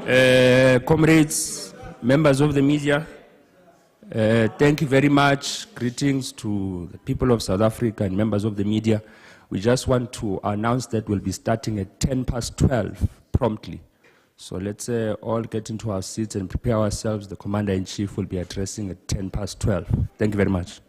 Comrades, members of the media, thank you very much. Greetings to the people of South Africa and members of the media. We just want to announce that we'll be starting at 12:10 promptly. So let's all get into our seats and prepare ourselves. The Commander-in-Chief will be addressing at 12:10. Thank you very much.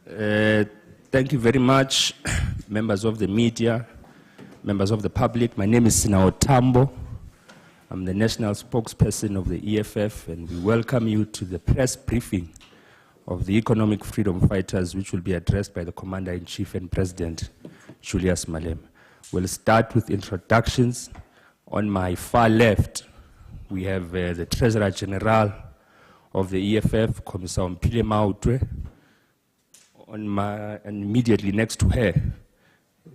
Thank you very much, members of the media, members of the public. My name is Sinao Tambo. I'm the national spokesperson of the EFF, and we welcome you to the press briefing of the economic freedom fighters, which will be addressed by the Commander-in-Chief and President Julius Malema. We'll start with introductions. On my far left, we have the Treasurer General of the EFF, Commissar Mpile Mautwe. And immediately next to her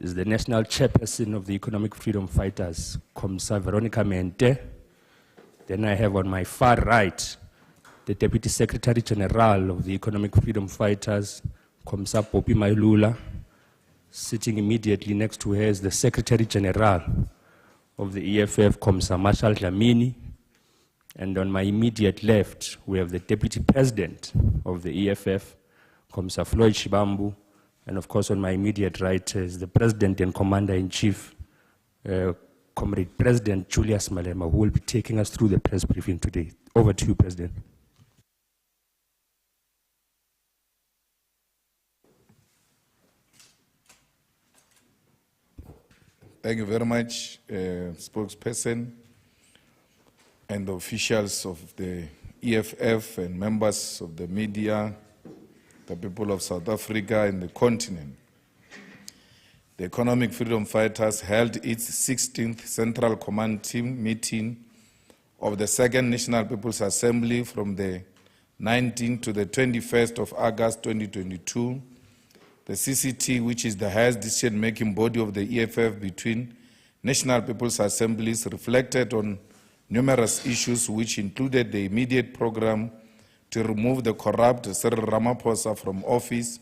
is the National Chairperson of the Economic Freedom Fighters, Commissar Veronica Mente. Then I have on my far right the Deputy Secretary General of the Economic Freedom Fighters, Commissar Poppy Mailula. Sitting immediately next to her is the Secretary General of the EFF, Commissar Marshall Dlamini. And on my immediate left, we have the Deputy President of the EFF, Commissar Floyd Shibambu. And of course, on my immediate right is the President and Commander-in-Chief, Comrade President Julius Malema, who will be taking us through the press briefing today. Over to you, President. Thank you very much, spokesperson and the officials of the EFF and members of the media, the people of South Africa and the continent. The Economic Freedom Fighters held its 16th Central Command Team meeting of the 2nd National People's Assembly from the 19th to the 21st of August 2022. The CCT, which is the highest decision-making body of the EFF between National People's Assemblies, reflected on numerous issues which included the immediate program to remove the corrupt Cyril Ramaphosa from office,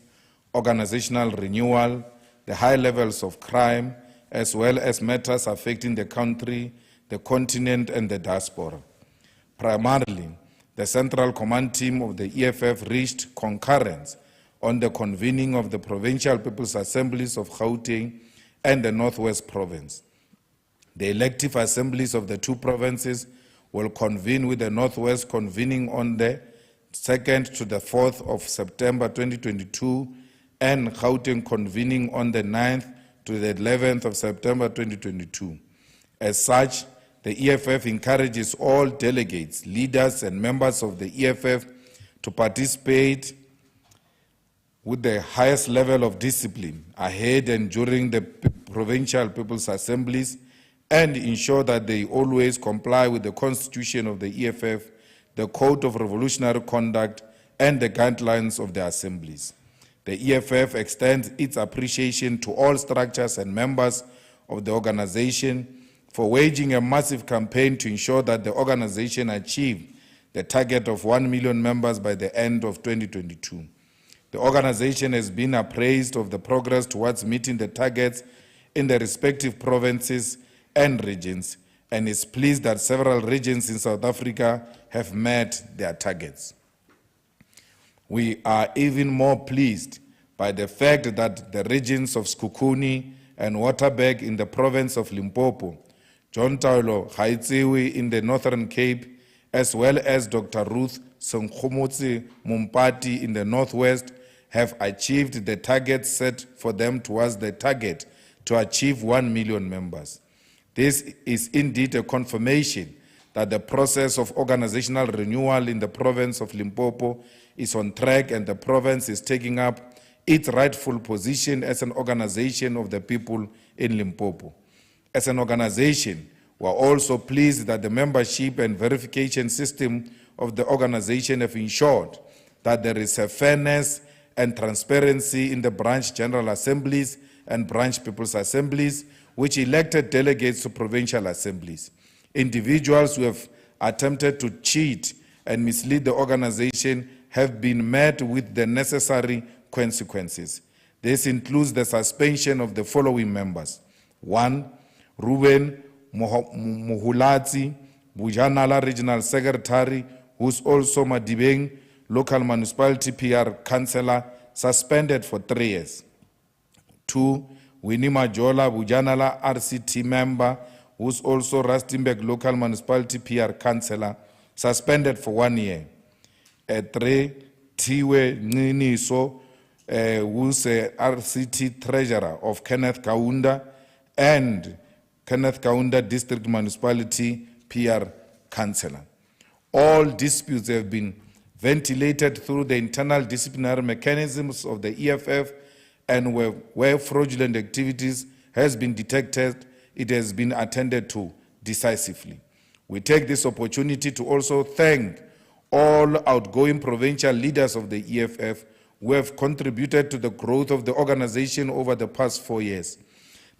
organizational renewal, the high levels of crime, as well as matters affecting the country, the continent, and the diaspora. Primarily, the Central Command Team of the EFF reached concurrence on the convening of the Provincial People's Assemblies of Gauteng and the Northwest Province. The elective assemblies of the two provinces will convene, with the Northwest convening on the 2nd to the 4th of September 2022, and Gauteng convening on the 9th to the 11th of September 2022. As such, the EFF encourages all delegates, leaders, and members of the EFF to participate with the highest level of discipline ahead and during the provincial people's assemblies, and ensure that they always comply with the constitution of the EFF, the Code of Revolutionary Conduct, and the guidelines of the assemblies. The EFF extends its appreciation to all structures and members of the organization for waging a massive campaign to ensure that the organization achieved the target of 1 million members by the end of 2022. The organization has been appraised of the progress towards meeting the targets in the respective provinces and regions, and is pleased that several regions in South Africa have met their targets. We are even more pleased by the fact that the regions of Sekhukhune and Waterberg in the province of Limpopo, John Taulo Gaetsewe in the Northern Cape, as well as Dr. Ruth Senkgomotse Mumpati in the Northwest, have achieved the target set for them towards the target to achieve 1 million members. This is indeed a confirmation that the process of organizational renewal in the province of Limpopo is on track, and the province is taking up its rightful position as an organization of the people in Limpopo. As an organization, we are also pleased that the membership and verification system of the organization have ensured that there is a fairness and transparency in the branch general assemblies and branch people's assemblies, which elected delegates to provincial assemblies. Individuals who have attempted to cheat and mislead the organization have been met with the necessary consequences. This includes the suspension of the following members. 1. Ruben Muhulatsi, Bujanala Regional Secretary, who's also Madibeng Local Municipality PR Councillor, suspended for 3 years. 2. Winnie Majola, Bujanala RCT member, who's also Rustenburg Local Municipality PR Councillor, suspended for 1 year. 3. Tiwe Niniso, who's a RCT treasurer of Kenneth Kaunda, and Kenneth Kaunda District Municipality PR councillor. All disputes have been ventilated through the internal disciplinary mechanisms of the EFF, and where fraudulent activities has been detected, it has been attended to decisively. We take this opportunity to also thank all outgoing provincial leaders of the EFF who have contributed to the growth of the organization over the past 4 years.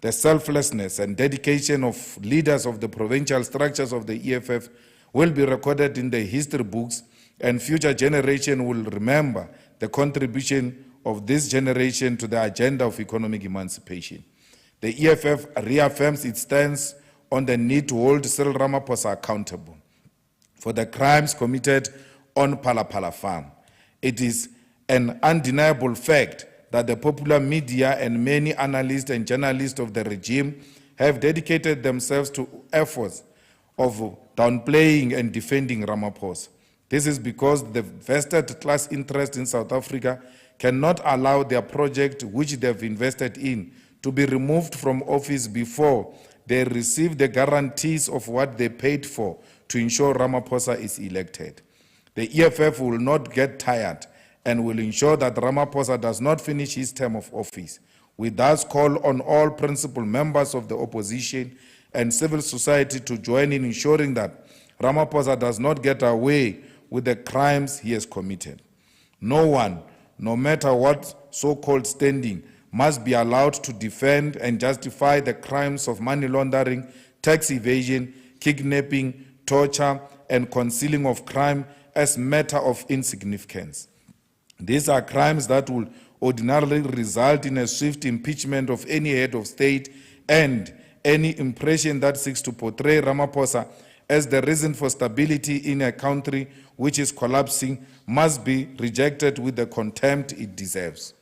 The selflessness and dedication of leaders of the provincial structures of the EFF will be recorded in the history books, and future generations will remember the contribution of this generation to the agenda of economic emancipation. The EFF reaffirms its stance on the need to hold Cyril Ramaphosa accountable for the crimes committed on Palapala Farm. It is an undeniable fact that the popular media and many analysts and journalists of the regime have dedicated themselves to efforts of downplaying and defending Ramaphosa. This is because the vested class interest in South Africa cannot allow their project, which they have invested in, to be removed from office before they receive the guarantees of what they paid for to ensure Ramaphosa is elected. The EFF will not get tired and will ensure that Ramaphosa does not finish his term of office. We thus call on all principal members of the opposition and civil society to join in ensuring that Ramaphosa does not get away with the crimes he has committed. No one, no matter what so-called standing, must be allowed to defend and justify the crimes of money laundering, tax evasion, kidnapping, torture, and concealing of crime as matter of insignificance. These are crimes that will ordinarily result in a swift impeachment of any head of state, and any impression that seeks to portray Ramaphosa as the reason for stability in a country which is collapsing must be rejected with the contempt it deserves.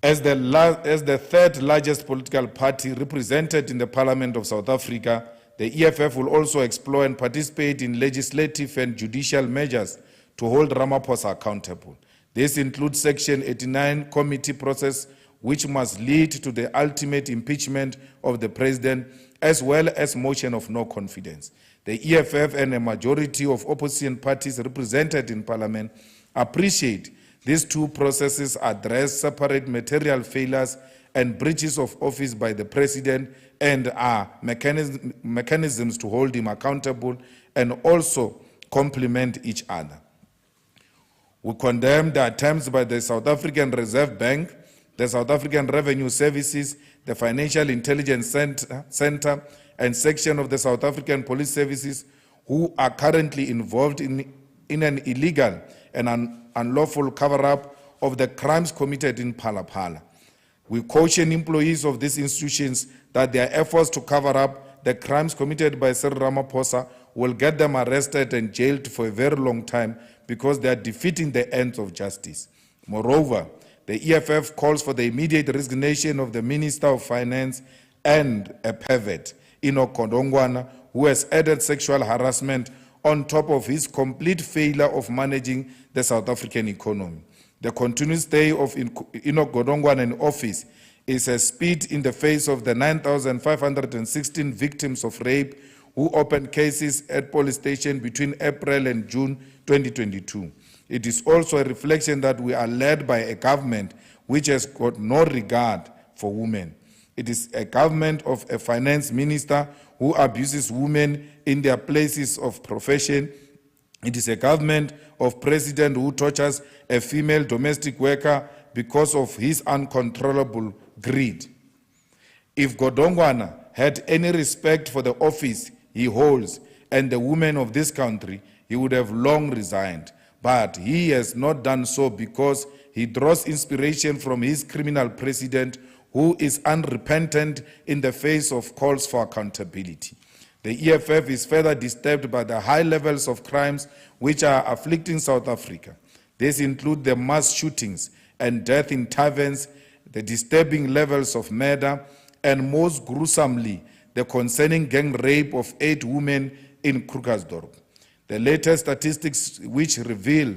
As the third largest political party represented in the Parliament of South Africa, the EFF will also explore and participate in legislative and judicial measures to hold Ramaphosa accountable. This includes Section 89 committee process, which must lead to the ultimate impeachment of the president, as well as motion of no confidence. The EFF and a majority of opposition parties represented in Parliament appreciate these two processes address separate material failures and breaches of office by the president, and are mechanisms to hold him accountable and also complement each other. We condemn the attempts by the South African Reserve Bank, the South African Revenue Services, the Financial Intelligence Center, and section of the South African Police Services, who are currently involved in an illegal and unlawful cover-up of the crimes committed in Palapala. We caution employees of these institutions that their efforts to cover up the crimes committed by Cyril Ramaphosa will get them arrested and jailed for a very long time, because they are defeating the ends of justice. Moreover, the EFF calls for the immediate resignation of the Minister of Finance and a pervert, Enoch Godongwana, who has added sexual harassment on top of his complete failure of managing the South African economy. The continued stay of Enoch Godongwana in office is a spit in the face of the 9,516 victims of rape who opened cases at police station between April and June 2022. It is also a reflection that we are led by a government which has got no regard for women. It is a government of a finance minister who abuses women in their places of profession. It is a government of president who tortures a female domestic worker because of his uncontrollable greed. If Godongwana had any respect for the office he holds and the women of this country, he would have long resigned. But he has not done so because he draws inspiration from his criminal president, who is unrepentant in the face of calls for accountability. The EFF is further disturbed by the high levels of crimes which are afflicting South Africa. These include the mass shootings and death in taverns, the disturbing levels of murder, and most gruesomely, the concerning gang rape of 8 women in Krugersdorp. The latest statistics which reveal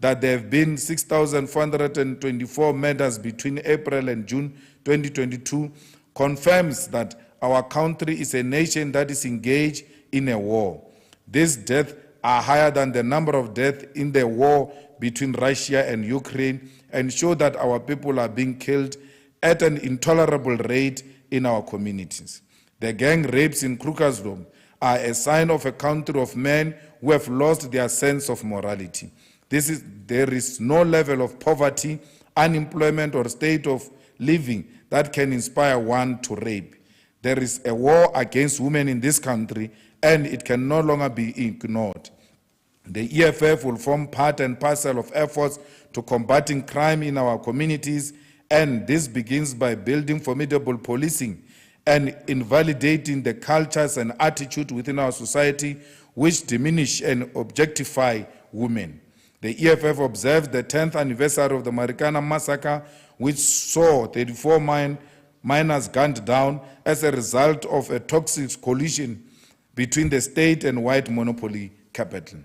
that there have been 6,424 murders between April and June 2022 confirms that our country is a nation that is engaged in a war. These deaths are higher than the number of deaths in the war between Russia and Ukraine and show that our people are being killed at an intolerable rate in our communities. The gang rapes in Krugersdorp are a sign of a country of men who have lost their sense of morality. There is no level of poverty, unemployment, or state of living that can inspire one to rape. There is a war against women in this country, and it can no longer be ignored. The EFF will form part and parcel of efforts to combating crime in our communities, and this begins by building formidable policing and invalidating the cultures and attitudes within our society which diminish and objectify women. The EFF observes the 10th anniversary of the Marikana massacre, which saw 34 miners gunned down as a result of a toxic collision between the state and white monopoly capital.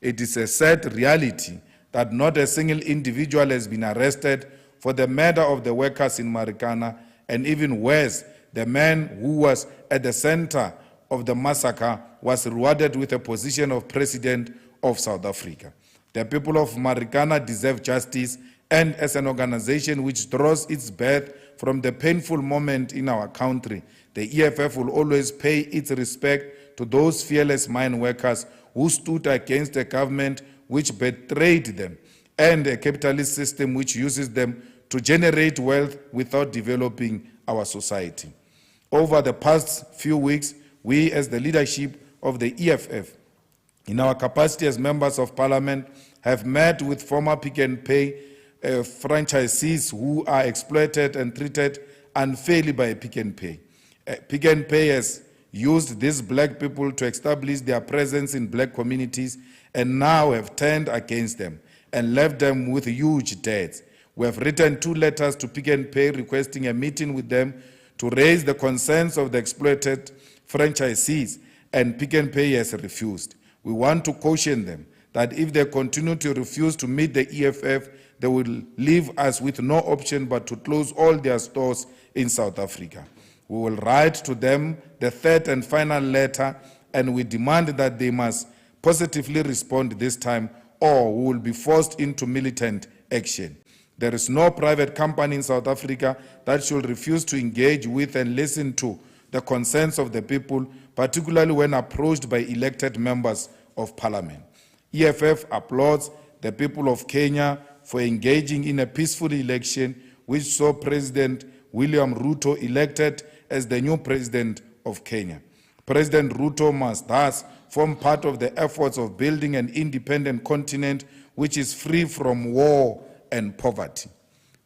It is a sad reality that not a single individual has been arrested for the murder of the workers in Marikana, and even worse, the man who was at the center of the massacre was rewarded with a position of President of South Africa. The people of Marikana deserve justice, and as an organization which draws its birth from the painful moment in our country, the EFF will always pay its respect to those fearless mine workers who stood against a government which betrayed them and a capitalist system which uses them to generate wealth without developing our society. Over the past few weeks, we as the leadership of the EFF, in our capacity as members of parliament, have met with former Pick n Pay franchisees who are exploited and treated unfairly by Pick n Pay. Pick n Pay has used these black people to establish their presence in black communities and now have turned against them and left them with huge debts. We have written 2 letters to Pick n Pay requesting a meeting with them to raise the concerns of the exploited franchisees, and Pick n Pay has refused. We want to caution them that if they continue to refuse to meet the EFF, they will leave us with no option but to close all their stores in South Africa. We will write to them the 3rd and final letter, and we demand that they must positively respond this time, or we will be forced into militant action. There is no private company in South Africa that should refuse to engage with and listen to the concerns of the people, particularly when approached by elected members of parliament. EFF applauds the people of Kenya for engaging in a peaceful election which saw President William Ruto elected as the new president of Kenya. President Ruto must thus form part of the efforts of building an independent continent which is free from war and poverty.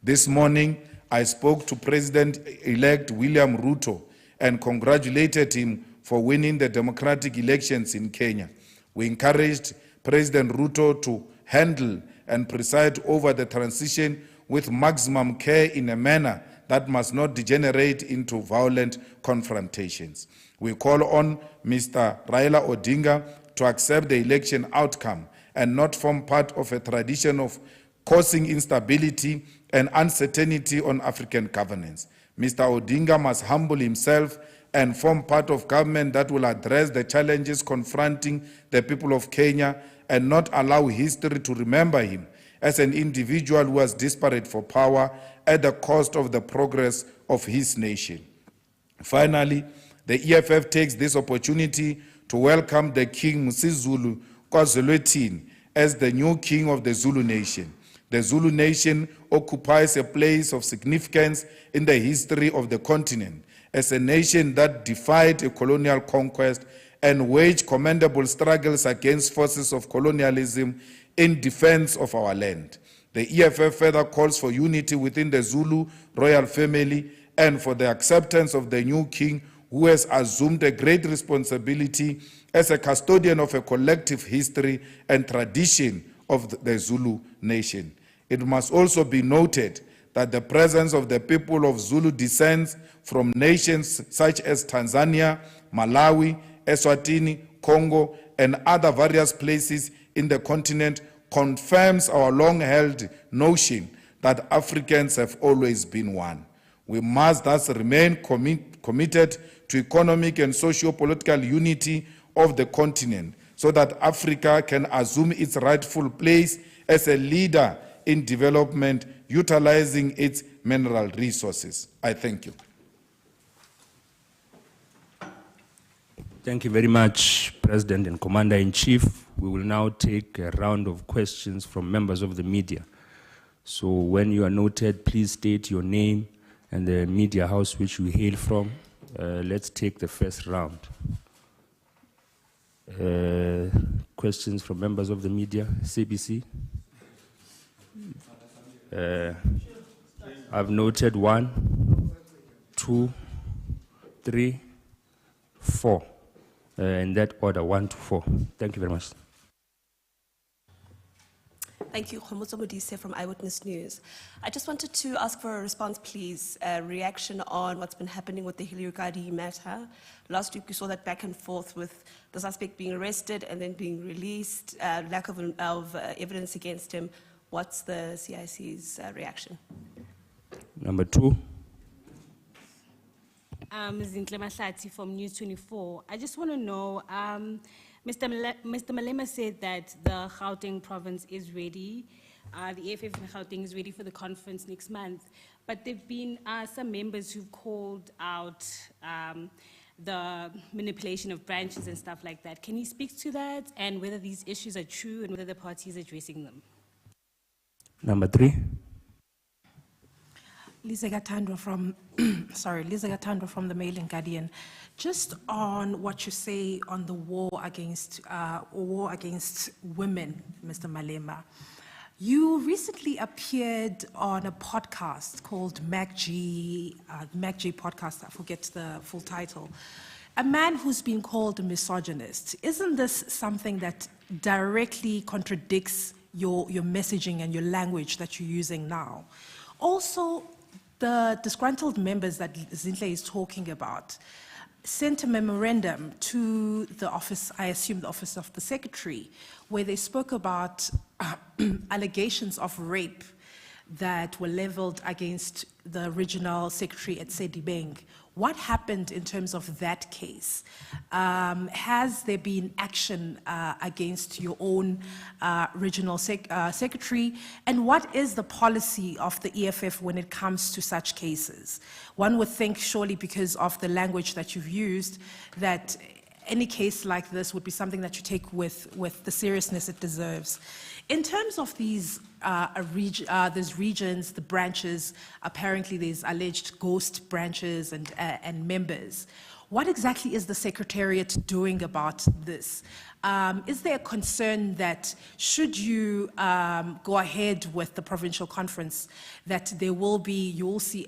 This morning, I spoke to President-elect William Ruto and congratulated him for winning the democratic elections in Kenya. We encouraged President Ruto to handle and preside over the transition with maximum care in a manner that must not degenerate into violent confrontations. We call on Mr. Raila Odinga to accept the election outcome and not form part of a tradition of causing instability and uncertainty on African governance. Mr. Odinga must humble himself and form part of government that will address the challenges confronting the people of Kenya and not allow history to remember him as an individual who was desperate for power at the cost of the progress of his nation. Finally, the EFF takes this opportunity to welcome the King Zulu KwaZulu-Natal as the new king of the Zulu nation. The Zulu nation occupies a place of significance in the history of the continent as a nation that defied a colonial conquest and waged commendable struggles against forces of colonialism in defense of our land. The EFF further calls for unity within the Zulu royal family and for the acceptance of the new king who has assumed a great responsibility as a custodian of a collective history and tradition of the Zulu nation. It must also be noted that the presence of the people of Zulu descent from nations such as Tanzania, Malawi, Eswatini, Congo, and other various places in the continent confirms our long-held notion that Africans have always been one. We must thus remain committed to economic and socio-political unity of the continent so that Africa can assume its rightful place as a leader in development, utilizing its mineral resources. I thank you. Thank you very much, President and Commander-in-Chief. We will now take a round of questions from members of the media. So when you are noted, please state your name and the media house which you hail from. Let's take the first round. Questions from members of the media, CBC. I've noted 1, 2, 3, 4. In that order, 1 to 4. Thank you very much. Thank you, Khomotso Modise from Eyewitness News. I just wanted to ask for a response, please, a reaction on what's been happening with the Hilary matter. Last week we saw that back and forth with the suspect being arrested and then being released, lack of evidence against him. What's the CIC's reaction? Number 2. Zintle Mahlati from News 24. I just want to know, Mr. Malema said that the Gauteng province is ready, the EFF in Gauteng is ready for the conference next month, but there have been some members who've called out the manipulation of branches and stuff like that. Can you speak to that and whether these issues are true and whether the party is addressing them? Number 3. Lisa Gatandwa from, Lisa Gatandwa from the Mail and Guardian. Just on what you say on the war against women, Mr. Malema. You recently appeared on a podcast called MacG podcast, I forget the full title. A man who's been called a misogynist. Isn't this something that directly contradicts your messaging and your language that you're using now? Also, the disgruntled members that Zintle is talking about sent a memorandum to the office, I assume the office of the secretary, where they spoke about allegations of rape that were leveled against the original secretary at Sedibeng. What happened in terms of that case? Has there been action against your own regional secretary? And what is the policy of the EFF when it comes to such cases? One would think, surely because of the language that you've used, that any case like this would be something that you take with the seriousness it deserves. In terms of these regions, the branches, apparently there's alleged ghost branches and members. What exactly is the Secretariat doing about this? Is there a concern that should you go ahead with the provincial conference, that there will be, you will see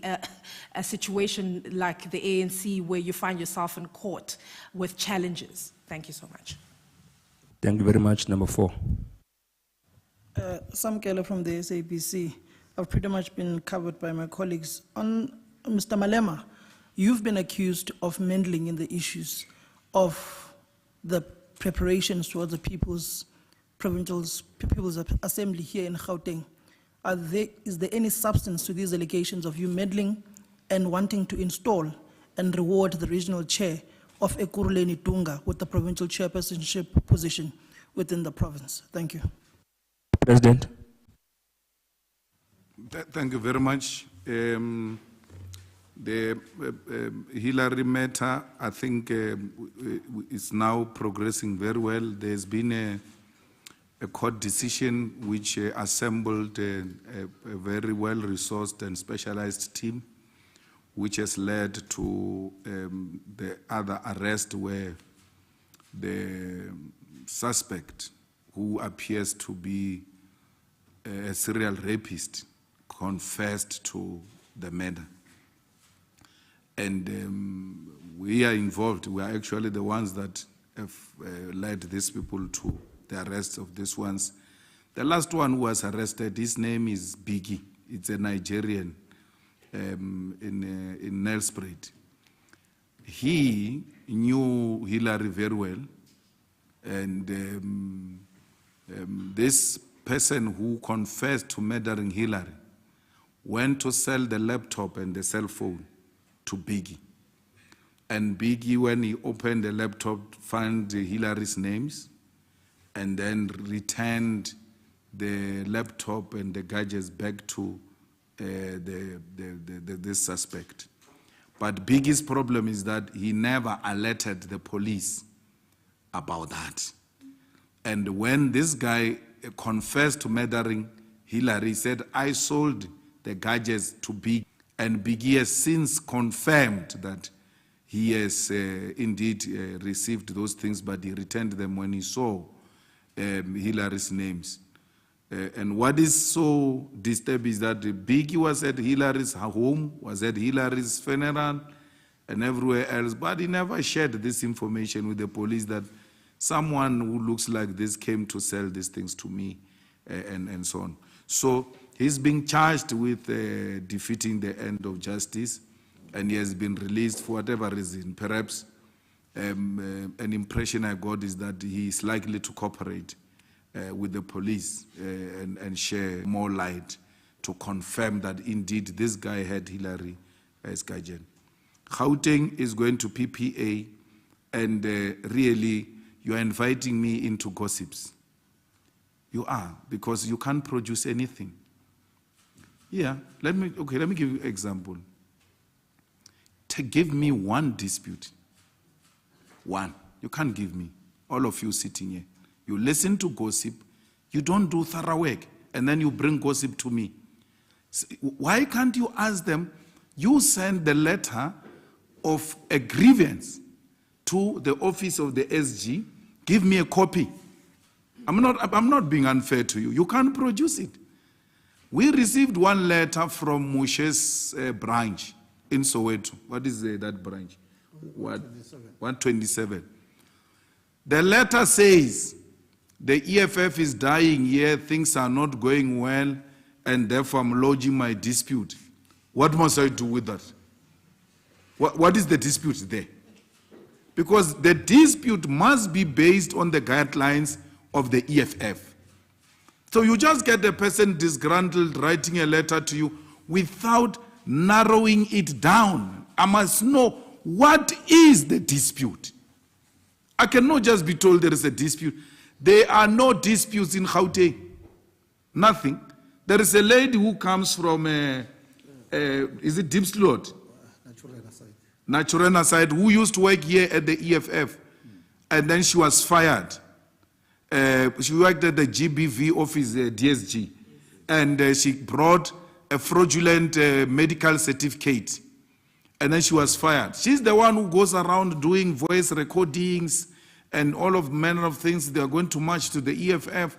a situation like the ANC where you find yourself in court with challenges? Thank you so much. Thank you very much. Number 4. Sam Keller from the SABC. I've pretty much been covered by my colleagues. On Mr. Malema, you've been accused of meddling in the issues of the preparations towards the People's Assembly here in Gauteng. Is there any substance to these allegations of you meddling and wanting to install and reward the regional chair of Ekurhuleni Dunga with the provincial chairpersonship position within the province? Thank you. President. Thank you very much. The Hillary matter, I think, is now progressing very well. There's been a court decision which assembled a very well-resourced and specialized team, which has led to the other arrest where the suspect, who appears to be a serial rapist, confessed to the murder. And we are involved. We are actually the ones that have led these people to the arrest of these ones. The last one who was arrested, his name is Biggie. It's a Nigerian in Nelspruit. He knew Hillary very well, and this person who confessed to murdering Hillary went to sell the laptop and the cell phone to Biggie. And Biggie, when he opened the laptop, found Hillary's names and then returned the laptop and the gadgets back to this suspect. But Biggie's problem is that he never alerted the police about that. And when this guy confessed to murdering Hillary, he said, I sold the gadgets to Biggie. And Biggie has since confirmed that he has indeed received those things, but he returned them when he saw Hillary's names. And what is so disturbing is that Biggie was at Hillary's home, was at Hillary's funeral, and everywhere else, but he never shared this information with the police that someone who looks like this came to sell these things to me, and so on. So he's being charged with defeating the end of justice, and he has been released for whatever reason. Perhaps an impression I got is that he is likely to cooperate with the police and share more light to confirm that indeed this guy had Hillary as guardian. Gauteng is going to PPA, and really you are inviting me into gossips. You are, because you can't produce anything. Yeah, let me give you an example. Give me one dispute. One. You can't give me. All of you sitting here. You listen to gossip, you don't do thorough work, and then you bring gossip to me. Why can't you ask them, you send the letter of a grievance to the office of the SG, give me a copy. I'm not being unfair to you. You can't produce it. We received one letter from Mushe's branch in Soweto. What is that branch? 127. The letter says, the EFF is dying here, things are not going well, and therefore I'm lodging my dispute. What must I do with that? What is the dispute there? Because the dispute must be based on the guidelines of the EFF. So you just get a person disgruntled writing a letter to you without narrowing it down. I must know, what is the dispute? I cannot just be told there is a dispute. There are no disputes in Gauteng. Nothing. There is a lady who comes from, is it Diepsloot? Naturena side, who used to work here at the EFF. And then she was fired. She worked at the GBV office, DSG. And she brought a fraudulent medical certificate. And then she was fired. She's the one who goes around doing voice recordings and all of manner of things. They are going to march to the EFF.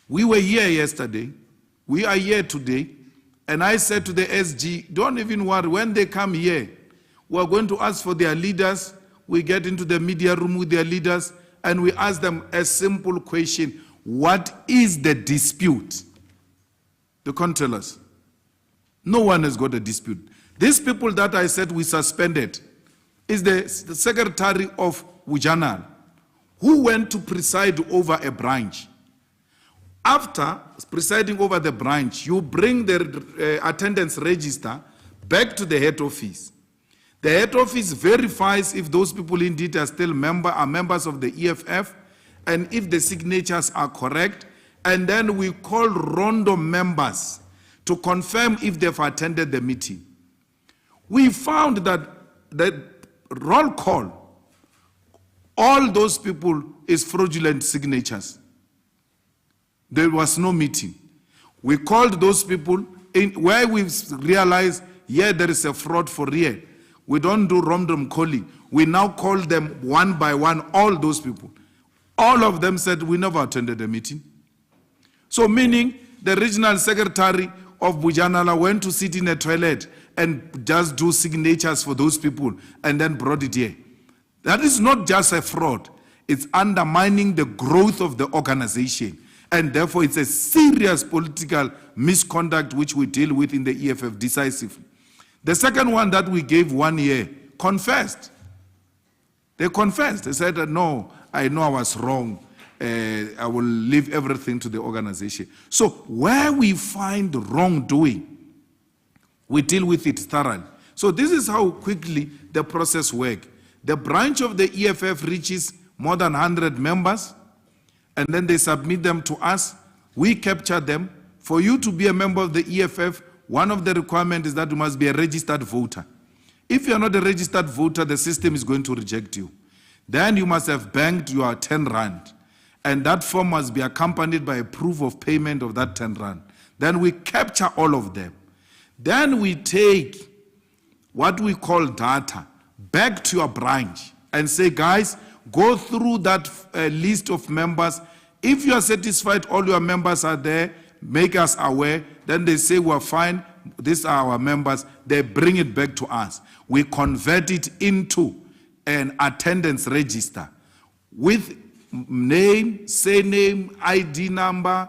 We were here yesterday. We are here today. And I said to the SG, don't even worry. When they come here, we are going to ask for their leaders. We get into the media room with their leaders, and we ask them a simple question. What is the dispute? They can't tell us. No one has got a dispute. These people that I said we suspended is the secretary of Wujanal, who went to preside over a branch. After presiding over the branch, you bring the attendance register back to the head office. The head office verifies if those people indeed are still members of the EFF, and if the signatures are correct, and then we call random members to confirm if they've attended the meeting. We found that the roll call, all those people is fraudulent signatures. There was no meeting. We called those people in where we realized, yeah, there is a fraud for real. We don't do random calling. We now call them one by one, all those people. All of them said, we never attended the meeting. So meaning the regional secretary of Bujanala went to sit in a toilet and just do signatures for those people and then brought it here. That is not just a fraud. It's undermining the growth of the organization. And therefore, it's a serious political misconduct which we deal with in the EFF decisively. The second one that we gave 1 year confessed. They confessed. They said, no, I know I was wrong. I will leave everything to the organization. So where we find wrongdoing, we deal with it thoroughly. So this is how quickly the process works. The branch of the EFF reaches more than 100 members, and then they submit them to us. We capture them. For you to be a member of the EFF, one of the requirements is that you must be a registered voter. If you are not a registered voter, the system is going to reject you. Then you must have banked your 10 rand. And that form must be accompanied by a proof of payment of that 10 rand. Then we capture all of them. Then we take what we call data back to your branch and say, guys, go through that list of members. If you are satisfied all your members are there, make us aware. Then they say, we're fine, these are our members. They bring it back to us. We convert it into an attendance register with name, surname, ID number,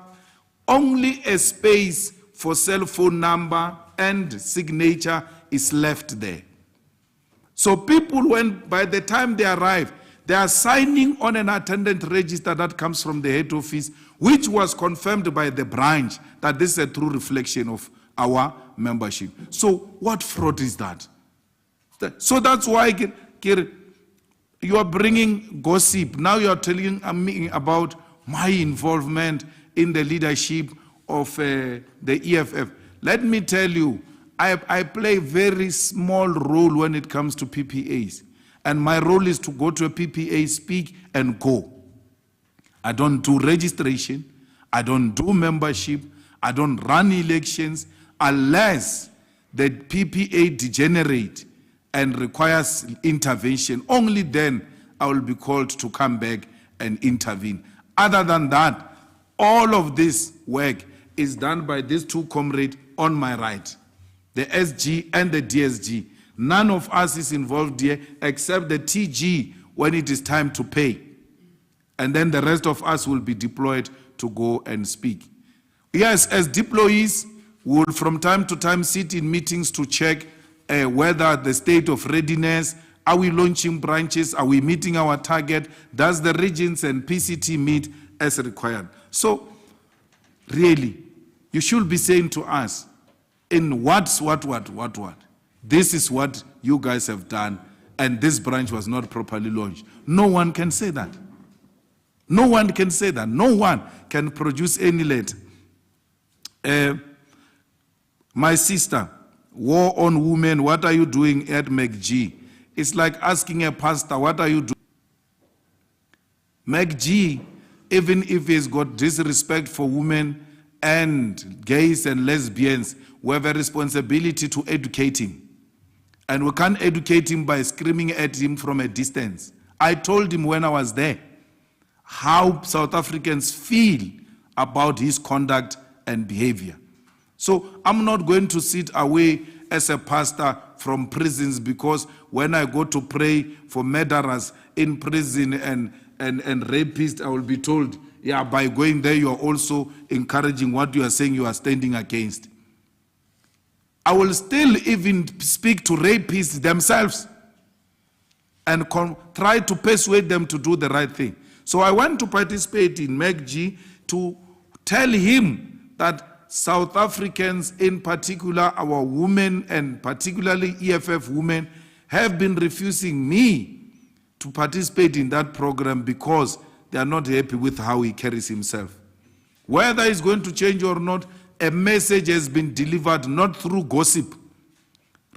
only a space for cell phone number and signature is left there. So people, by the time they arrive, they are signing on an attendance register that comes from the head office, which was confirmed by the branch that this is a true reflection of our membership. So what fraud is that? So that's why you are bringing gossip. Now you are telling me about my involvement in the leadership of the EFF. Let me tell you, I play a very small role when it comes to PPAs. And my role is to go to a PPA, speak, and go. I don't do registration. I don't do membership. I don't run elections unless the PPA degenerate and requires intervention. Only then I will be called to come back and intervene. Other than that, all of this work is done by these two comrades on my right, the SG and the DSG. None of us is involved here except the TG when it is time to pay. And then the rest of us will be deployed to go and speak. Yes, as deployees, we will from time to time sit in meetings to check whether the state of readiness, are we launching branches, are we meeting our target, does the regions and PCT meet as required. So, really, you should be saying to us, in what? This is what you guys have done, and this branch was not properly launched. No one can say that. No one can say that. No one can produce any letter. My sister, War on Women, what are you doing at McG? It's like asking a pastor, what are you doing? McG, even if he's got disrespect for women and gays and lesbians, we have a responsibility to educate him. And we can't educate him by screaming at him from a distance. I told him when I was there how South Africans feel about his conduct and behavior. So I'm not going to sit away as a pastor from prisons because when I go to pray for murderers in prison and rapists, I will be told, yeah, by going there you are also encouraging what you are saying you are standing against. I will still even speak to rapists themselves and try to persuade them to do the right thing. So I want to participate in McG to tell him that South Africans, in particular our women and particularly EFF women, have been refusing me to participate in that program because they are not happy with how he carries himself. Whether he's going to change or not, a message has been delivered not through gossip,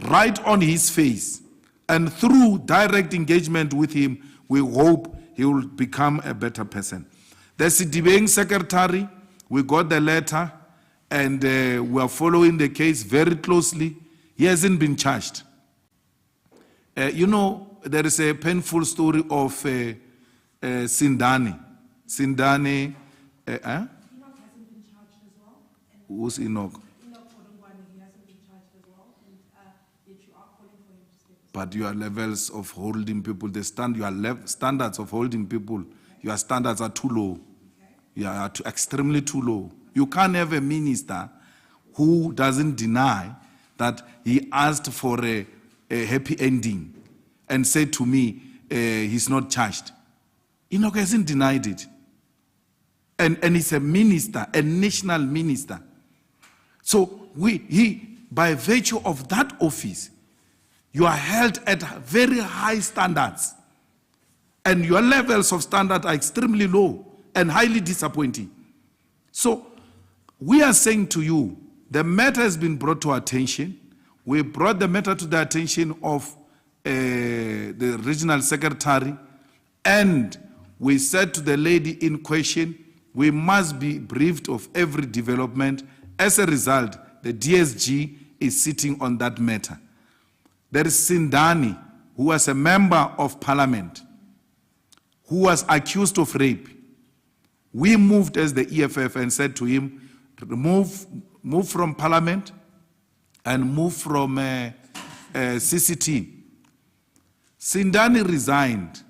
right on his face. And through direct engagement with him, we hope he will become a better person. The CDBing secretary, we got the letter and we are following the case very closely. He hasn't been charged. You know, there is a painful story of Sindani. Sindani, Enoch hasn't been charged as well. Who's Enoch? Enoch Odongwane, he hasn't been charged as well. And yet you are calling for him to step aside. But your levels of holding people, your standards of holding people, your standards are too low. You are extremely too low. You can't have a minister who doesn't deny that he asked for a happy ending and said to me he's not charged. Enoch hasn't denied it. and he's a minister, a national minister. So by virtue of that office, you are held at very high standards. And your levels of standard are extremely low and highly disappointing. So we are saying to you, the matter has been brought to our attention. We brought the matter to the attention of the regional secretary, and we said to the lady in question, we must be briefed of every development. As a result, the DSG is sitting on that matter. There is Sindani, who was a member of parliament, who was accused of rape. We moved as the EFF and said to him, move from parliament and move from CCT. Sindani resigned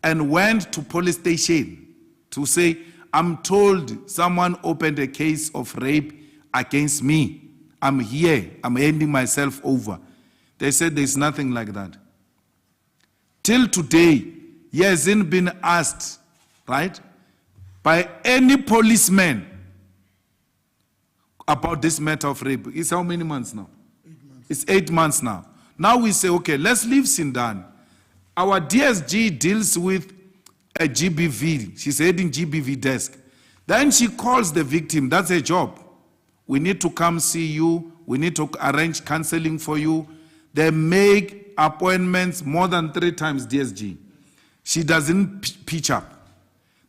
and went to police station to say, I'm told someone opened a case of rape against me. I'm here, I'm handing myself over. They said there's nothing like that. Till today, he hasn't been asked, right, by any policeman about this matter of rape. It's how many months now? 8 months. It's 8 months now. Now we say, okay, let's leave Sindan. Our DSG deals with a GBV. She's heading GBV desk. Then she calls the victim. That's her job. We need to come see you. We need to arrange counseling for you. They make appointments more than 3 times DSG. She doesn't pitch up.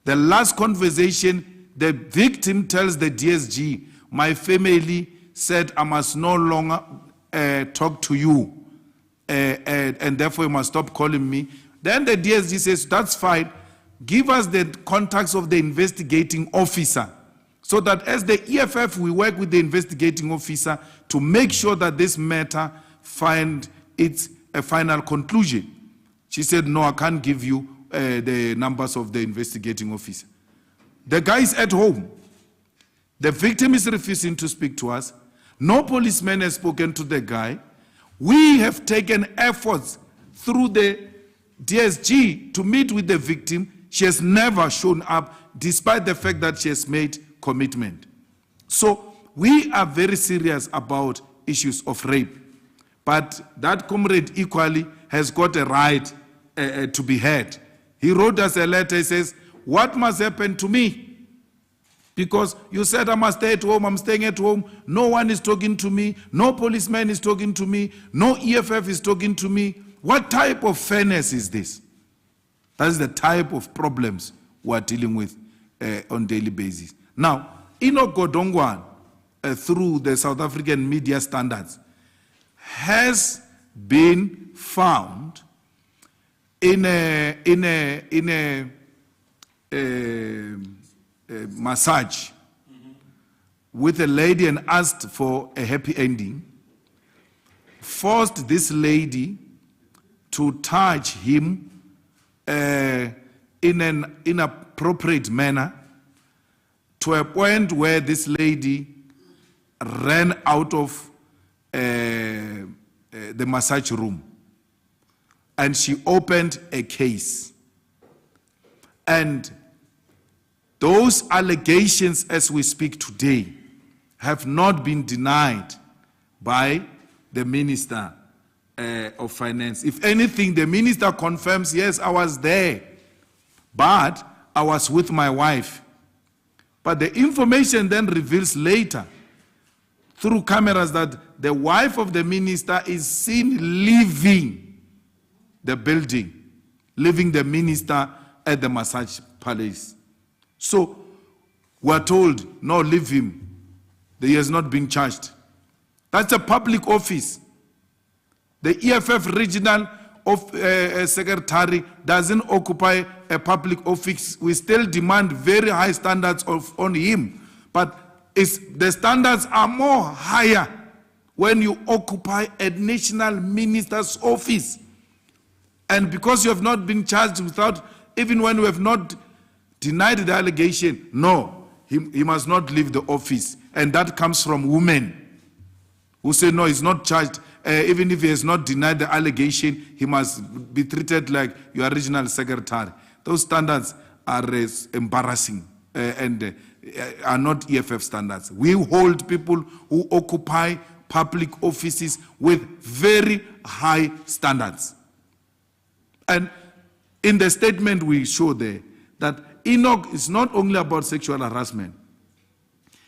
The last conversation, the victim tells the DSG, my family said I must no longer talk to you, and therefore you must stop calling me. Then the DSG says, that's fine. Give us the contacts of the investigating officer, so that as the EFF, we work with the investigating officer to make sure that this matter find its a final conclusion. She said, no, I can't give you the numbers of the investigating officer. The guy is at home. The victim is refusing to speak to us. No policeman has spoken to the guy. We have taken efforts through the DSG to meet with the victim. She has never shown up, despite the fact that she has made commitment. So we are very serious about issues of rape. But that comrade equally has got a right to be heard. He wrote us a letter. He says, what must happen to me? Because you said I must stay at home, I'm staying at home. No one is talking to me. No policeman is talking to me. No EFF is talking to me. What type of fairness is this? That is the type of problems we are dealing with on a daily basis. Now, Enoch Godongwan, through the South African media standards, has been found in a massage with a lady and asked for a happy ending, forced this lady to touch him in an inappropriate manner, to a point where this lady ran out of the massage room, and she opened a case. And those allegations, as we speak today, have not been denied by the Minister of Finance. If anything, the Minister confirms, yes, I was there, but I was with my wife. But the information then reveals later, through cameras, that the wife of the Minister is seen leaving the building, leaving the Minister at the massage palace. So we're told, no, leave him. He has not been charged. That's a public office. The EFF regional secretary doesn't occupy a public office. We still demand very high standards on him. But the standards are more higher when you occupy a national minister's office. And because you have not been charged without, even when we have not denied the allegation, no, he must not leave the office. And that comes from women who say, no, he's not charged. Even if he has not denied the allegation, he must be treated like your regional secretary. Those standards are embarrassing. are not EFF standards. We hold people who occupy public offices with very high standards. And in the statement we show there that Enoch is not only about sexual harassment,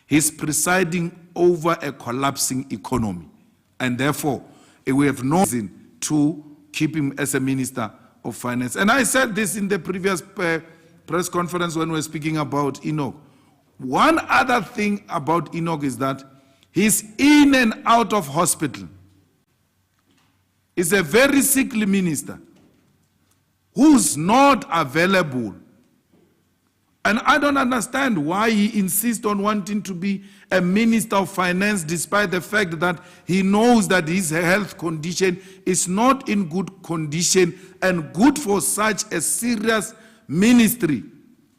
he's presiding over a collapsing economy. And therefore, we have no reason to keep him as a minister of finance. And I said this in the previous press conference when we were speaking about Enoch. One other thing about Enoch is that he's in and out of hospital. He's a very sickly minister who's not available. And I don't understand why he insists on wanting to be a minister of finance despite the fact that he knows that his health condition is not in good condition and good for such a serious ministry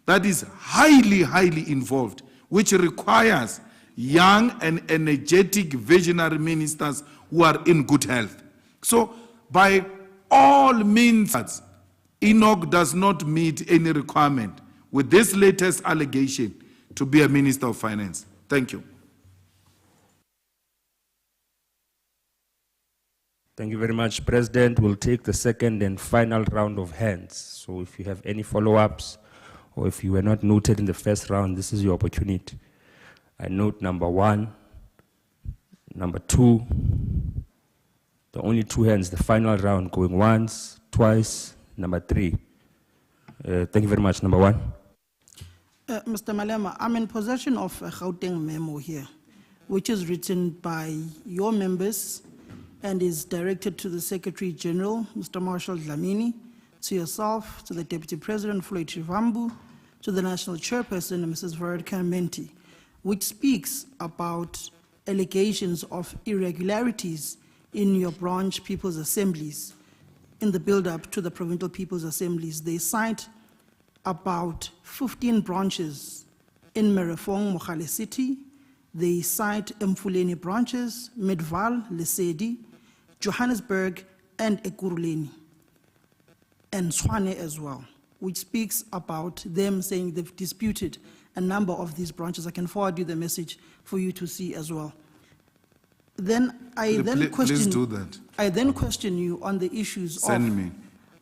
that is highly, highly involved, which requires young and energetic visionary ministers who are in good health. So by all means, Enoch does not meet any requirement with this latest allegation to be a minister of finance. Thank you. Thank you very much, President. We'll take the second and final round of hands. So if you have any follow-ups, or if you were not noted in the first round, this is your opportunity. I note number 1, number 2, the only 2 hands, the final round, going once, twice, number 3. Thank you very much. Number 1. Mr. Malema, I'm in possession of a Gauteng memo here, which is written by your members and is directed to the Secretary General, Mr. Marshall Dlamini, to yourself, to the Deputy President, Floyd Chivambu, to the National Chairperson, Mrs. Veronica Menti, which speaks about allegations of irregularities in your branch people's assemblies, in the build-up to the provincial people's assemblies. They cite about 15 branches in Merefong, Mogale City. They cite Mfuleni branches, Midval, Lesedi, Johannesburg, and Ekurhuleni, and Tshwane as well, which speaks about them saying they've disputed a number of these branches. I can forward you the message for you to see as well. Then I Please do that. I then question you on the issues Send of... me.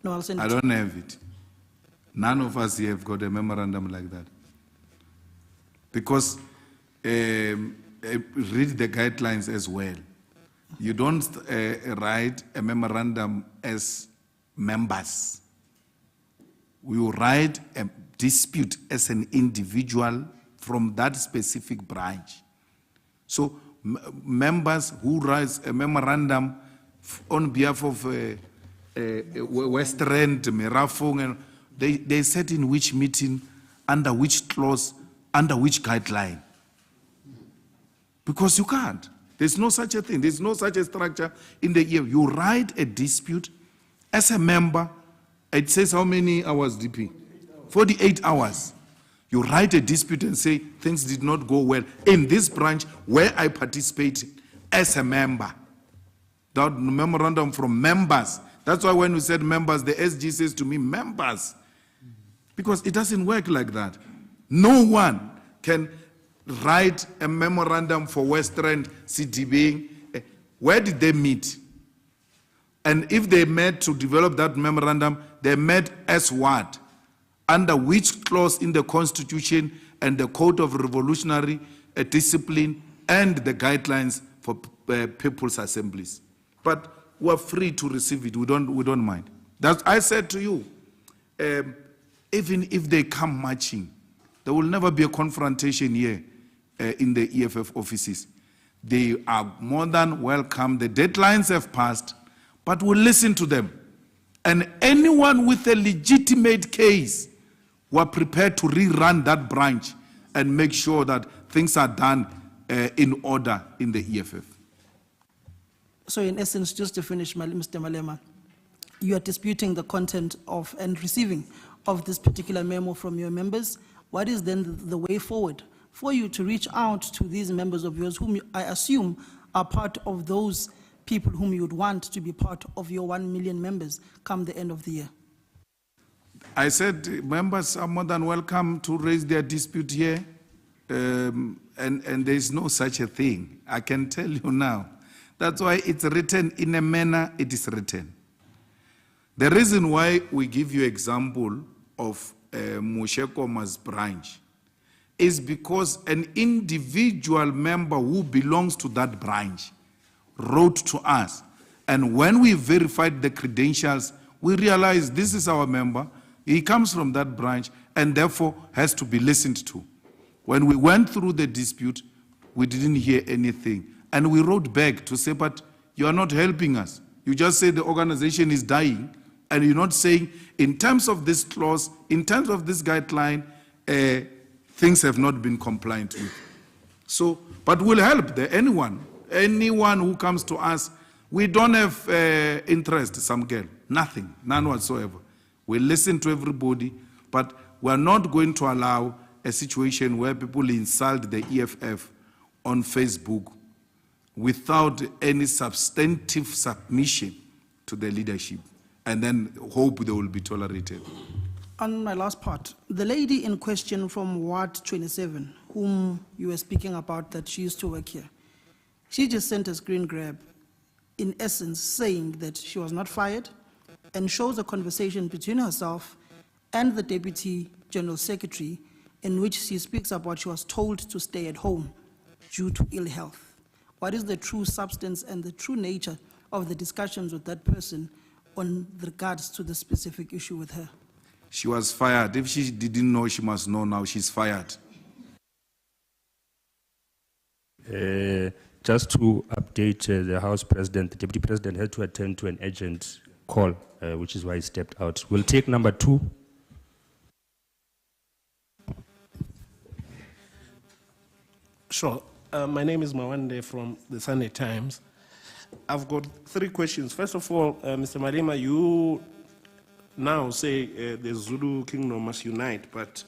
No, I'll send it. I don't have it. None of us here have got a memorandum like that. Because read the guidelines as well. You don't write a memorandum as members. We will write a dispute as an individual from that specific branch. So members who write a memorandum on behalf of West Rand, Merafong, and they said in which meeting, under which clause, under which guideline. Because you can't. There's no such a thing. There's no such a structure in the year. You write a dispute as a member. It says how many hours, DP? 48 hours. You write a dispute and say things did not go well in this branch where I participated as a member. That memorandum from members. That's why when we said members, the SG says to me, members. Because it doesn't work like that. No one can write a memorandum for Western CDB. Where did they meet? And if they met to develop that memorandum, they met as what? Under which clause in the Constitution and the Code of Revolutionary Discipline and the guidelines for people's assemblies. But we're free to receive it. We don't mind. That's, I said to you, even if they come marching, there will never be a confrontation here in the EFF offices. They are more than welcome. The deadlines have passed, but we'll listen to them. And anyone with a legitimate case, we're prepared to rerun that branch and make sure that things are done in order in the EFF. So in essence, just to finish, Mr. Malema, you are disputing the content of and receiving of this particular memo from your members. What is then the way forward for you to reach out to these members of yours, whom I assume are part of those people whom you would want to be part of your 1 million members come the end of the year? I said members are more than welcome to raise their dispute here, and there is no such a thing. I can tell you now. That's why it's written in a manner it is written. The reason why we give you example of Mushekoma's branch is because an individual member who belongs to that branch wrote to us. And when we verified the credentials, we realized this is our member, he comes from that branch, and therefore has to be listened to. When we went through the dispute, we didn't hear anything. And we wrote back to say, but you are not helping us. You just say the organization is dying, and you're not saying, in terms of this clause, in terms of this guideline, things have not been compliant with. So, but we'll help anyone who comes to us. We don't have interest, some girl, nothing, none whatsoever. We listen to everybody, but we're not going to allow a situation where people insult the EFF on Facebook without any substantive submission to the leadership, and then hope they will be tolerated. On my last part, the lady in question from Ward 27, whom you were speaking about, that she used to work here, she just sent a screen grab, in essence saying that she was not fired, and shows a conversation between herself and the Deputy General Secretary, in which she speaks about she was told to stay at home due to ill health. What is the true substance and the true nature of the discussions with that person on regards to the specific issue with her? She was fired. If she didn't know, she must know now. She's fired. Just to update the House President, the Deputy President had to attend to an urgent call, which is why he stepped out. We'll take number 2. Sure. My name is Mawande from the Sunday Times. I've got 3 questions. First of all, Mr. Malema, you now say the Zulu kingdom must unite, but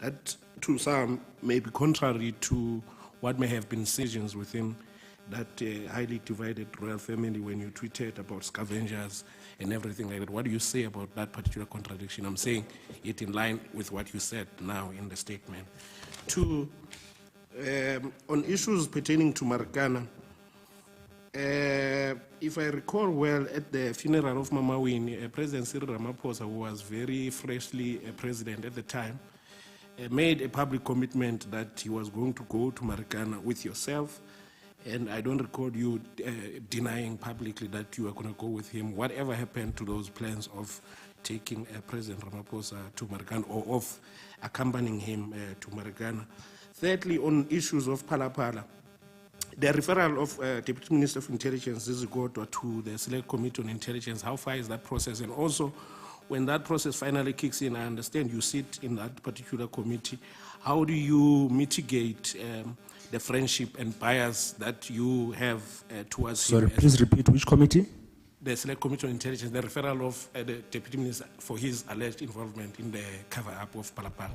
that to some may be contrary to what may have been decisions within that highly divided royal family when you tweeted about scavengers and everything like that. What do you say about that particular contradiction? I'm saying it in line with what you said now in the statement. 2, on issues pertaining to Marikana, if I recall well, at the funeral of Mama Winnie, President Cyril Ramaphosa, who was very freshly president at the time, made a public commitment that he was going to go to Marikana with yourself, and I don't recall you denying publicly that you were going to go with him. Whatever happened to those plans of taking President Ramaphosa to Marikana, or of accompanying him to Marikana? Thirdly, on issues of Palapala, the referral of Deputy Minister of Intelligence, Zizigodwa, to the Select Committee on Intelligence, how far is that process? And also, when that process finally kicks in, I understand you sit in that particular committee, how do you mitigate the friendship and bias that you have towards him? Sorry, please repeat, which committee? The Select Committee on Intelligence, the referral of the Deputy Minister for his alleged involvement in the cover-up of Palapala.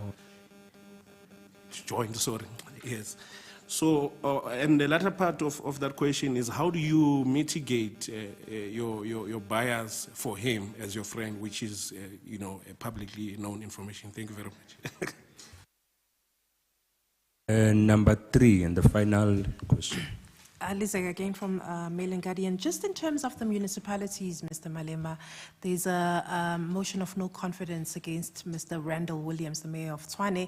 Joined, sorry, yes. So, and the latter part of that question is, how do you mitigate your bias for him as your friend, which is, you know, a publicly known information? Thank you very much. Number 3, and the final question. Lisa again from Mail and Guardian. Just in terms of the municipalities, Mr. Malema, there's a motion of no confidence against Mr. Randall Williams, the mayor of Tshwane.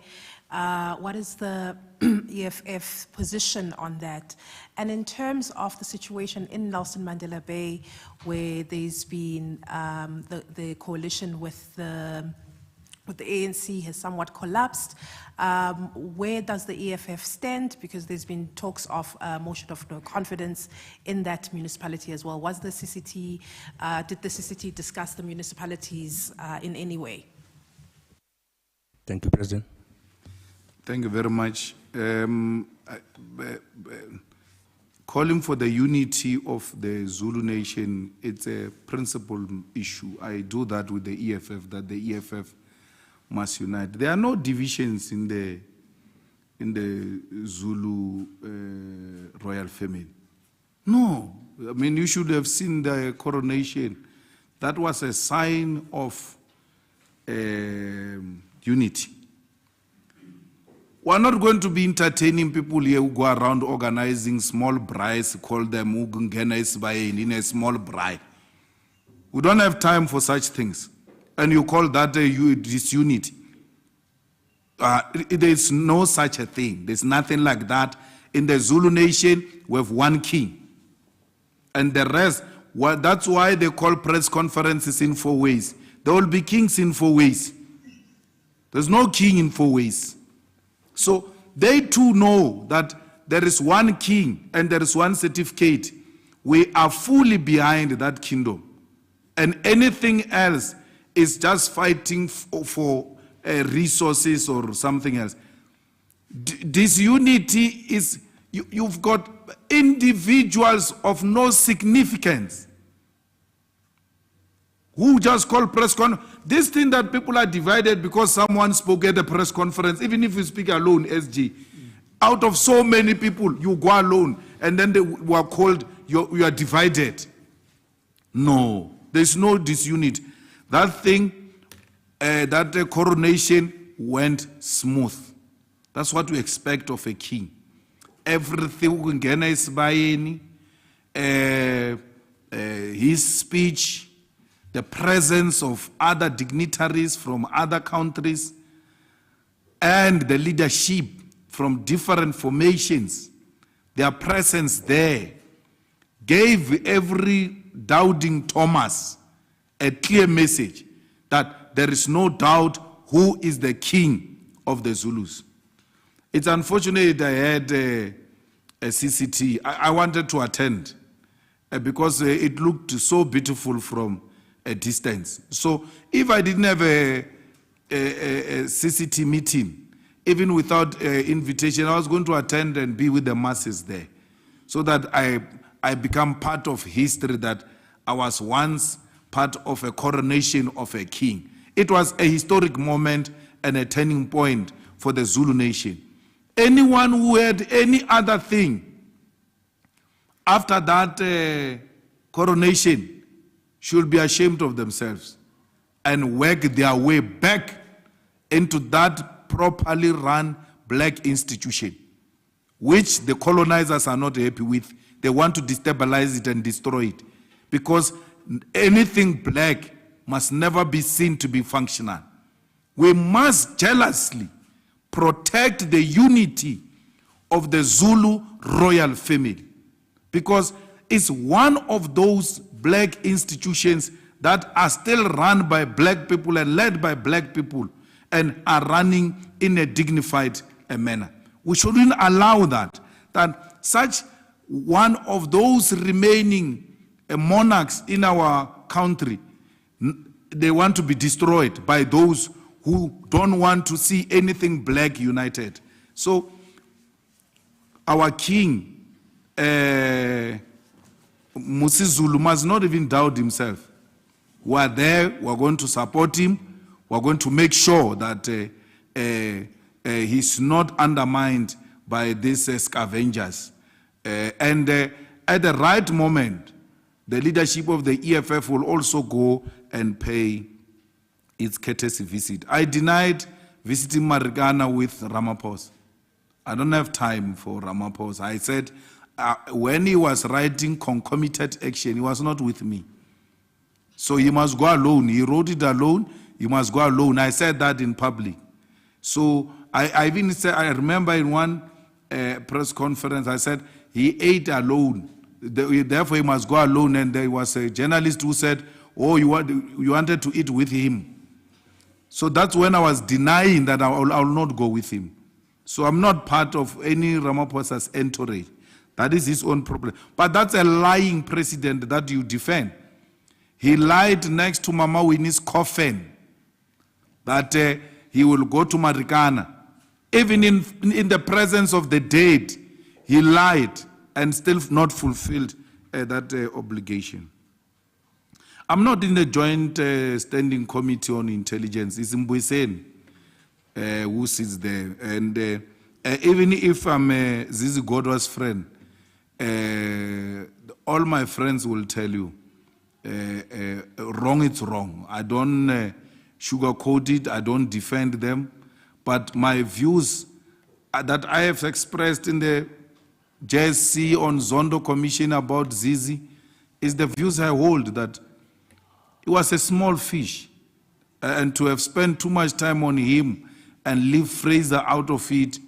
What is the EFF position on that? And in terms of the situation in Nelson Mandela Bay, where there's been the coalition with the ANC has somewhat collapsed. Where does the EFF stand? Because there's been talks of a motion of no confidence in that municipality as well. Was the CCT, did the CCT discuss the municipalities in any way? Thank you, President. Thank you very much. Calling for the unity of the Zulu nation, it's a principal issue. I do that with the EFF, that the EFF must unite. There are no divisions in the Zulu royal family. No. I mean, you should have seen the coronation. That was a sign of unity. We're not going to be entertaining people here who go around organizing small braais, call them in a small braai. We don't have time for such things. And you call that disunity. There's no such a thing. There's nothing like that. In the Zulu nation, we have one king. And the rest, that's why they call press conferences in 4 ways. There will be kings in 4 ways. There's no king in 4 ways. So they too know that there is one king and there is one certificate. We are fully behind that kingdom. And anything else is just fighting for resources or something else. Disunity is, you've got individuals of no significance who just call press conference. This thing that people are divided because someone spoke at a press conference, even if you speak alone, SG, out of so many people, you go alone, and then they were called, you are divided. No, there's no disunity. That thing, that coronation went smooth. That's what we expect of a king. Everything is by his speech, the presence of other dignitaries from other countries, and the leadership from different formations, their presence there gave every doubting Thomas a clear message that there is no doubt who is the king of the Zulus. It's unfortunate I had a CCT. I wanted to attend because it looked so beautiful from a distance. So if I didn't have a CCT meeting, even without invitation, I was going to attend and be with the masses there, so that I become part of history, that I was once part of a coronation of a king. It was a historic moment and a turning point for the Zulu nation. Anyone who had any other thing after that coronation should be ashamed of themselves and work their way back into that properly run black institution, which the colonizers are not happy with. They want to destabilize it and destroy it, because anything black must never be seen to be functional. We must jealously protect the unity of the Zulu royal family, because it's one of those black institutions that are still run by black people and led by black people and are running in a dignified manner. We shouldn't allow that such one of those remaining monarchs in our country, they want to be destroyed by those who don't want to see anything black united. So our king, Musi Zulu, must not even doubt himself. We are there, we are going to support him, we are going to make sure that he's not undermined by these scavengers. And at the right moment, the leadership of the EFF will also go and pay its courtesy visit. I denied visiting Marikana with Ramaphosa. I don't have time for Ramaphosa. I said, when he was writing concomitant action, he was not with me. So he must go alone. He wrote it alone. He must go alone. I said that in public. So I even said, I remember in one press conference, I said, he ate alone. Therefore, he must go alone. And there was a journalist who said, oh, you wanted to eat with him. So that's when I was denying that I will not go with him. So I'm not part of any Ramaphosa's entourage. That is his own problem. But that's a lying president that you defend. He lied next to Mama Winnie's coffin that he will go to Marikana. Even in the presence of the dead, he lied and still not fulfilled that obligation. I'm not in the joint standing committee on intelligence. It's Mbuyiseni who sits there. And even if I'm Zizi Godwa's friend, all my friends will tell you, wrong is wrong. I don't sugarcoat it. I don't defend them. But my views that I have expressed in the JSC on Zondo Commission about Zizi is the views I hold, that it was a small fish. And to have spent too much time on him and leave Fraser out of it,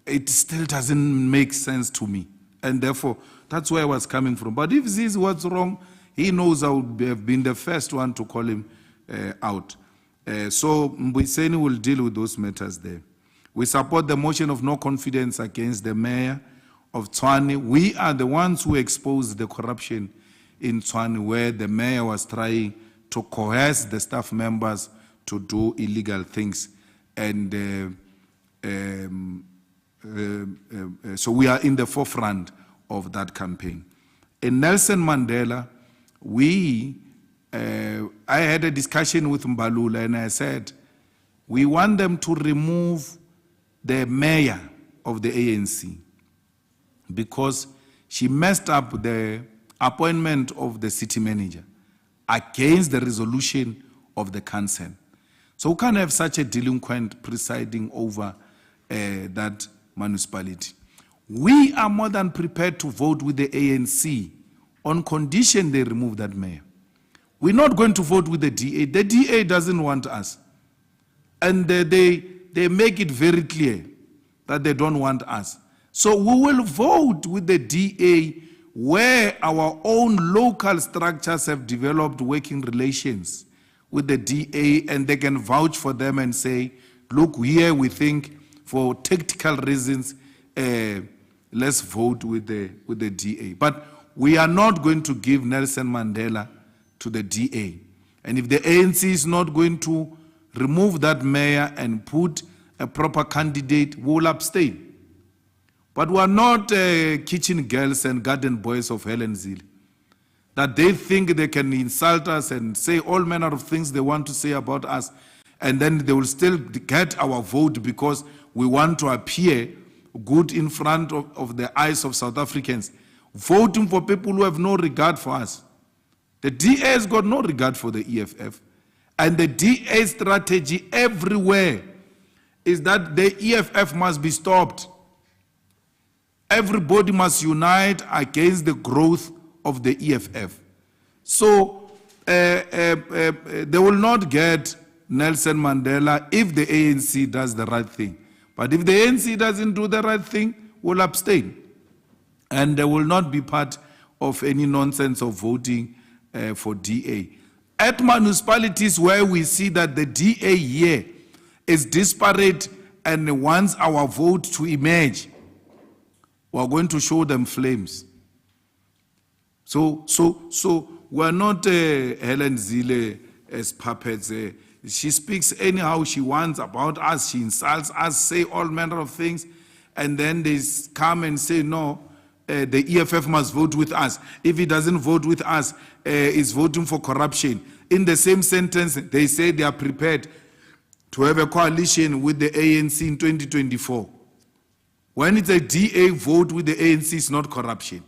it still doesn't make sense to me. And therefore, that's where I was coming from. But if Zizi was wrong, he knows I would have been the first one to call him out. So Mbuyiseni will deal with those matters there. We support the motion of no confidence against the mayor of Tshwane. We are the ones who exposed the corruption in Tshwane, where the mayor was trying to coerce the staff members to do illegal things. And so we are in the forefront of that campaign. In Nelson Mandela, I had a discussion with Mbalula and I said, we want them to remove the mayor of the ANC because she messed up the appointment of the city manager against the resolution of the council. So we can't have such a delinquent presiding over that municipality. We are more than prepared to vote with the ANC on condition they remove that mayor. We're not going to vote with the DA. The DA doesn't want us. And they make it very clear that they don't want us. So we will vote with the DA where our own local structures have developed working relations with the DA, and they can vouch for them and say, look, here we think for tactical reasons, let's vote with the DA. But we are not going to give Nelson Mandela to the DA. And if the ANC is not going to remove that mayor and put a proper candidate, we will abstain. But we are not kitchen girls and garden boys of Helen Zille, that they think they can insult us and say all manner of things they want to say about us, and then they will still get our vote because we want to appear good in front of the eyes of South Africans, voting for people who have no regard for us. The DA has got no regard for the EFF. And the DA strategy everywhere is that the EFF must be stopped. Everybody must unite against the growth of the EFF. So they will not get Nelson Mandela if the ANC does the right thing. But if the ANC doesn't do the right thing, we'll abstain. And they will not be part of any nonsense of voting for DA. At municipalities where we see that the DA here is disparate and wants our vote to emerge, we're going to show them flames. So we're not Helen Zille as puppets. She speaks anyhow she wants about us. She insults us, say all manner of things, and then they come and say, no, the EFF must vote with us. If he doesn't vote with us, he's voting for corruption. In the same sentence, they say they are prepared to have a coalition with the ANC in 2024. When it's a DA vote with the ANC, it's not corruption.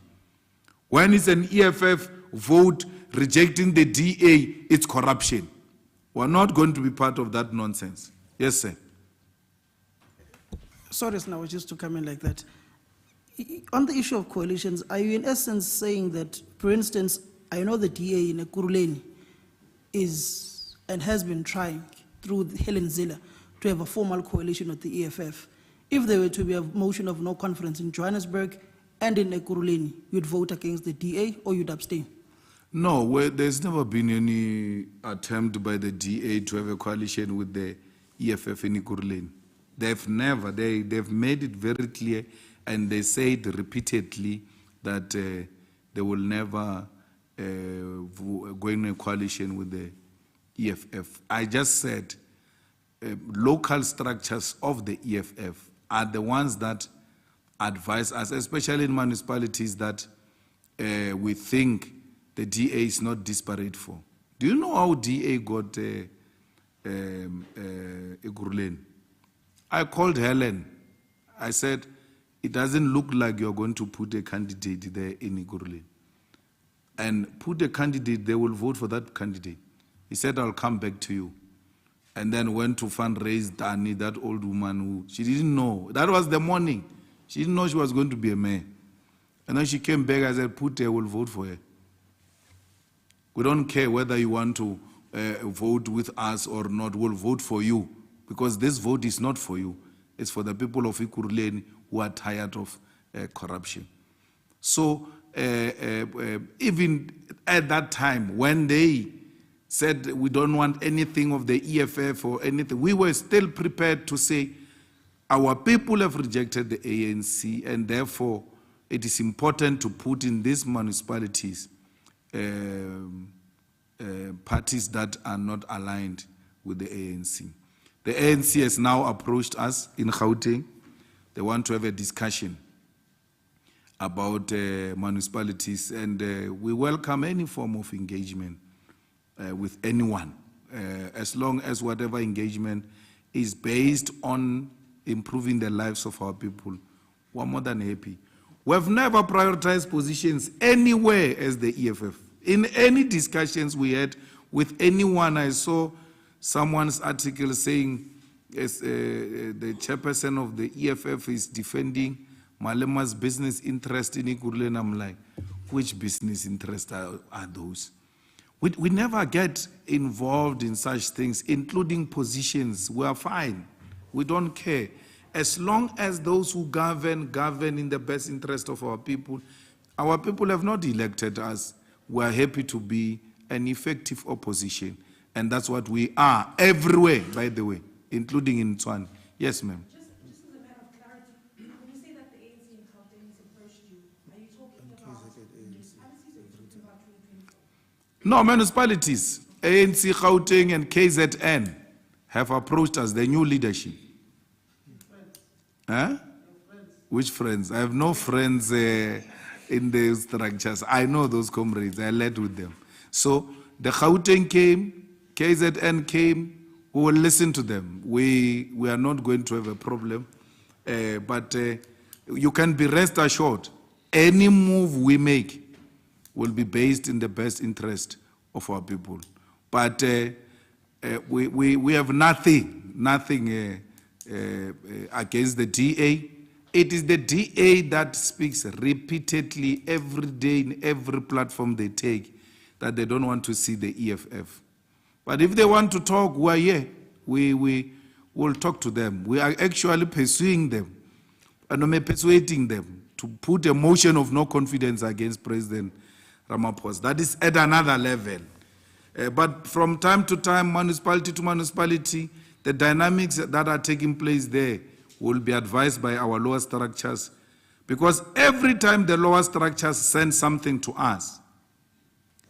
When it's an EFF vote rejecting the DA, it's corruption. We're not going to be part of that nonsense. Yes, sir. Sorry, now just to come in like that. On the issue of coalitions, are you in essence saying that, for instance, I know the DA in Ekurhuleni is and has been trying through Helen Zille to have a formal coalition with the EFF. If there were to be a motion of no confidence in Johannesburg and in Ekurhuleni, you'd vote against the DA or you'd abstain? No, there's never been any attempt by the DA to have a coalition with the EFF in Ekurhuleni. They've never, they've made it very clear, and they said repeatedly that they will never go in a coalition with the EFF. I just said local structures of the EFF are the ones that advise us, especially in municipalities that we think the DA is not disparate for. Do you know how DA got Ekurhuleni? I called Helen. I said, it doesn't look like you're going to put a candidate there in Ekurhuleni. And put a candidate, they will vote for that candidate. He said, I'll come back to you. and then went to fundraise Dani, that old woman who she didn't know. That was the morning. She didn't know she was going to be a mayor. And then she came back and said, Put her, we'll vote for her. We don't care whether you want to vote with us or not, we'll vote for you. Because this vote is not for you. It's for the people of Ekurhuleni who are tired of corruption. So even at that time, when they said we don't want anything of the EFF or anything, we were still prepared to say our people have rejected the ANC, and therefore it is important to put in these municipalities parties that are not aligned with the ANC. The ANC has now approached us in Gauteng. They want to have a discussion about municipalities, and we welcome any form of engagement with anyone, as long as whatever engagement is based on improving the lives of our people. We're more than happy. We've never prioritized positions anywhere as the EFF. In any discussions we had with anyone, I saw someone's article saying the chairperson of the EFF is defending Malema's business interest in Ekurhuleni. I'm like, which business interests are those? We never get involved in such things, including positions. We are fine. We don't care. As long as those who govern in the best interest of our people have not elected us. We are happy to be an effective opposition. And that's what we are everywhere, by the way, including in Tswane. Yes, ma'am. Just as a matter of clarity, when you say that the ANC in Gauteng has approached you, are you talking about municipalities or talking about 2024? No, municipalities, ANC, Gauteng, and KZN have approached us, the new leadership. Huh? Which friends? I have no friends in the structures. I know those comrades. I led with them. So the Gauteng came, KZN came. We will listen to them. We are not going to have a problem. But you can be rest assured, any move we make will be based in the best interest of our people. But we have nothing against the DA. It is the DA that speaks repeatedly every day in every platform they take that they don't want to see the EFF. But if they want to talk, we are here. We will talk to them. We are actually pursuing them and persuading them to put a motion of no confidence against President Ramaphosa. That is at another level. But from time to time, municipality to municipality, the dynamics that are taking place there will be advised by our lower structures, because every time the lower structures send something to us,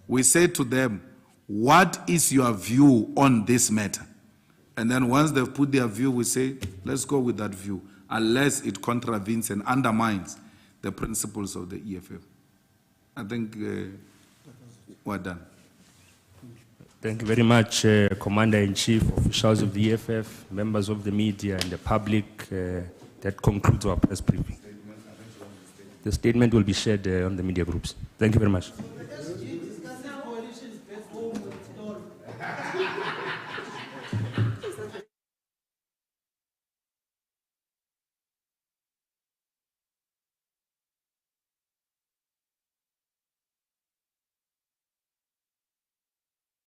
we say to them, what is your view on this matter? And then once they've put their view, we say, let's go with that view, unless it contravenes and undermines the principles of the EFF. I think we're done. Thank you very much, Commander-in-Chief, officials of the EFF, members of the media, and the public. That concludes our press briefing. The statement will be shared on the media groups. Thank you very much.